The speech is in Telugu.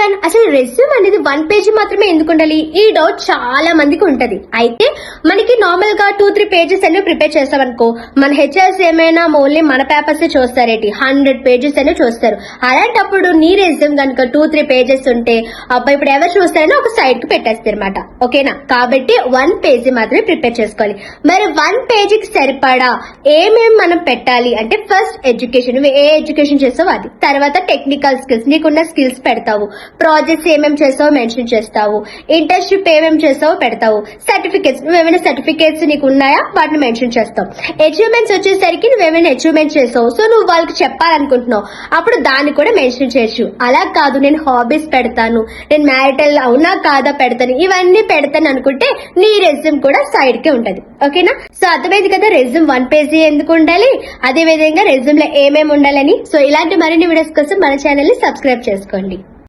వన్, అసలు రెజ్యూమ్ అనేది 1 పేజీ మాత్రమే ఎందుకు ఉండాలి? ఈ డౌట్ చాలా మందికి ఉంటది. అయితే మనకి నార్మల్ గా 2-3 పేజెస్ అనేవి ప్రిపేర్ చేస్తామనుకో, మన హెచ్ఆర్స్ ఏమైనా ఓన్లీ మన పేపర్స్ చూస్తారేంటి, 100 పేజెస్ అనేవి చూస్తారు. అలాంటప్పుడు నీ రెజ్యూమ్ కనుక 2-3 పేజెస్ ఉంటే అబ్బాయి ఇప్పుడు ఎవరు చూస్తారని ఒక సైడ్ కి పెట్టేస్తారు అనమాట. ఓకేనా? కాబట్టి 1 పేజీ మాత్రమే ప్రిపేర్ చేసుకోవాలి. మరి 1 పేజీకి సరిపడా ఏమేమి మనం పెట్టాలి అంటే, ఫస్ట్ ఎడ్యుకేషన్, నువ్వు ఏ ఎడ్యుకేషన్ చేస్తావు అది. తర్వాత టెక్నికల్ స్కిల్స్, నీకున్న స్కిల్స్ పెడతావు. ప్రాజెక్ట్స్ ఏమేమి చేస్తావో మెన్షన్ చేస్తావు. ఇంటర్న్షిప్ ఏమేమి చేస్తావో పెడతావు. సర్టిఫికేట్స్, నువ్వేమైనా సర్టిఫికేట్స్ నీకు ఉన్నాయా వాటిని మెన్షన్ చేస్తావు. అచీవ్మెంట్స్ వచ్చేసరికి నువ్వేమైనా అచీవ్మెంట్ చేస్తావు, సో నువ్వు వాళ్ళకి చెప్పాలనుకుంటున్నావు, అప్పుడు దాన్ని కూడా మెన్షన్ చేయొచ్చు. అలా కాదు నేను హాబీస్ పెడతాను, నేను మ్యారిటల్ అవునా కాదా పెడతాను, ఇవన్నీ పెడతాను అనుకుంటే నీ రెజ్యూమ్ కూడా సైడ్ కి ఉంటది. ఓకేనా? సో అర్థమైంది కదా రెజ్యూమ్ 1 పేజీ ఎందుకు ఉండాలి, అదే విధంగా రెజ్యూమ్ లో ఏమేమి ఉండాలని. సో ఇలాంటి మరిన్ని వీడియోస్ కోసం మన ఛానల్ ని సబ్స్క్రైబ్ చేసుకోండి.